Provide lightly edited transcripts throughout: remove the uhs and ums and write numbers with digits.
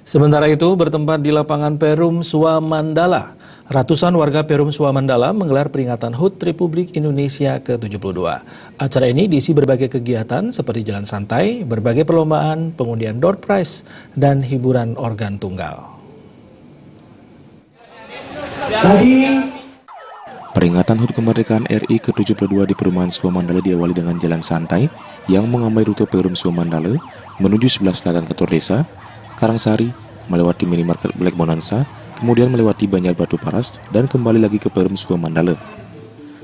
Sementara itu, bertempat di lapangan Perum Swamandala, ratusan warga Perum Swamandala menggelar peringatan HUT Republik Indonesia ke-72. Acara ini diisi berbagai kegiatan seperti jalan santai, berbagai perlombaan, pengundian door prize, dan hiburan organ tunggal. Peringatan HUT Kemerdekaan RI ke-72 di Perumahan Swamandala diawali dengan jalan santai yang mengambil rute Perum Swamandala menuju sebelah selatan Ketor Desa, Karangsari, melewati minimarket Black Bonanza, kemudian melewati Banjar Batu Paras, dan kembali lagi ke Perum Swamandala.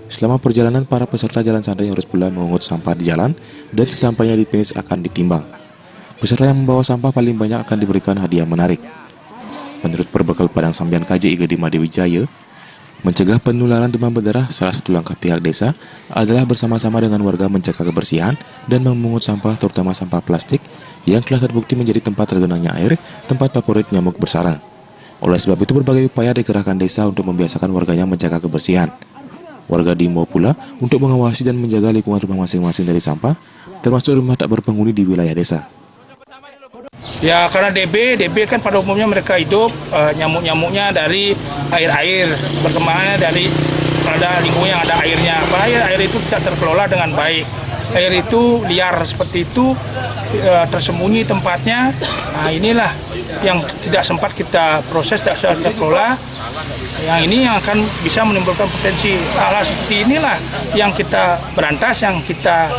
Selama perjalanan, para peserta jalan santai harus pula mengungut sampah di jalan, dan sesampainya di finish akan ditimbang. Peserta yang membawa sampah paling banyak akan diberikan hadiah menarik. Menurut Perbekal Padang Sambian KJI Gedima Dewijaya, mencegah penularan demam berdarah, salah satu langkah pihak desa adalah bersama-sama dengan warga menjaga kebersihan dan memungut sampah, terutama sampah plastik yang telah terbukti menjadi tempat tergenangnya air, tempat favorit nyamuk bersarang. Oleh sebab itu, berbagai upaya dikerahkan desa untuk membiasakan warganya menjaga kebersihan. Warga diimbau pula untuk mengawasi dan menjaga lingkungan rumah masing-masing dari sampah, termasuk rumah tak berpenghuni di wilayah desa. Ya, karena DB kan pada umumnya mereka hidup nyamuk-nyamuknya dari air-air, berkembangnya dari pada lingkungan yang ada airnya. Air itu tidak terkelola dengan baik. Air itu liar seperti itu, tersembunyi tempatnya. Nah, inilah yang tidak sempat kita proses, tidak sempat kita kelola. Yang ini yang akan bisa menimbulkan potensi hal-hal seperti inilah yang kita berantas, yang kita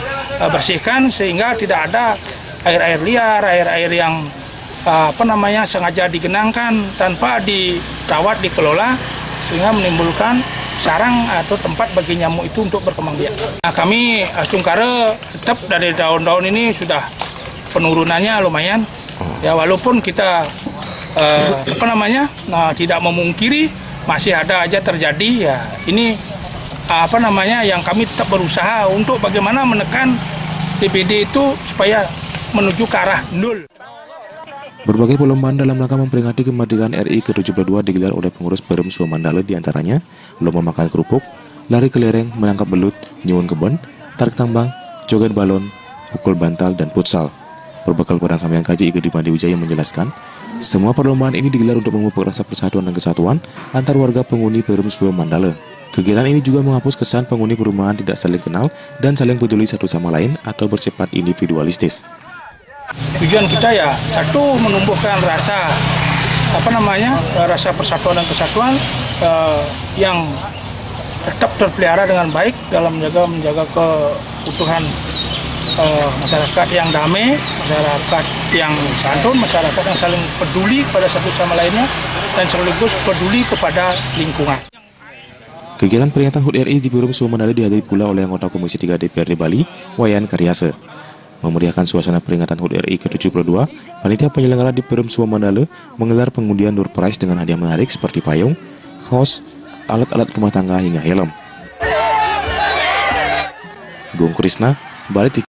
bersihkan sehingga tidak ada air-air liar, air-air yang sengaja digenangkan tanpa dirawat, dikelola, sehingga menimbulkan sarang atau tempat bagi nyamuk itu untuk berkembang biak. Nah, kami Sungkara tetap dari tahun-tahun ini sudah penurunannya lumayan. Ya, walaupun kita tidak memungkiri masih ada aja terjadi, ya ini yang kami tetap berusaha untuk bagaimana menekan DBD itu supaya menuju ke arah nol. Berbagai perlombaan dalam rangka memperingati kemerdekaan RI ke-72 digelar oleh pengurus Perum Swamandala, diantaranya lomba makan kerupuk, lari kelereng, menangkap belut, nyuwun kebon, tarik tambang, joget balon, pukul bantal, dan futsal. Perbekal Padang Sambian KJI Gedima Dewijaya menjelaskan, semua perlombaan ini digelar untuk memupuk rasa persatuan dan kesatuan antar warga penghuni Perum Swamandala. Kegiatan ini juga menghapus kesan penghuni perumahan tidak saling kenal dan saling peduli satu sama lain atau bersifat individualistis. Tujuan kita ya satu, menumbuhkan rasa rasa persatuan dan kesatuan yang tetap terpelihara dengan baik dalam menjaga keutuhan masyarakat yang damai, masyarakat yang santun, masyarakat yang saling peduli kepada satu sama lainnya dan sekaligus peduli kepada lingkungan. Kegiatan peringatan HUT RI di Perum Swamandala dihadiri pula oleh anggota Komisi 3 DPRD Bali, Wayan Karyase. Memeriahkan suasana peringatan HUT RI ke-72, panitia penyelenggara di Perum Swamandala menggelar pengundian door prize dengan hadiah menarik seperti payung, kaos, alat-alat rumah tangga hingga helm. Gung Krisna, Bali.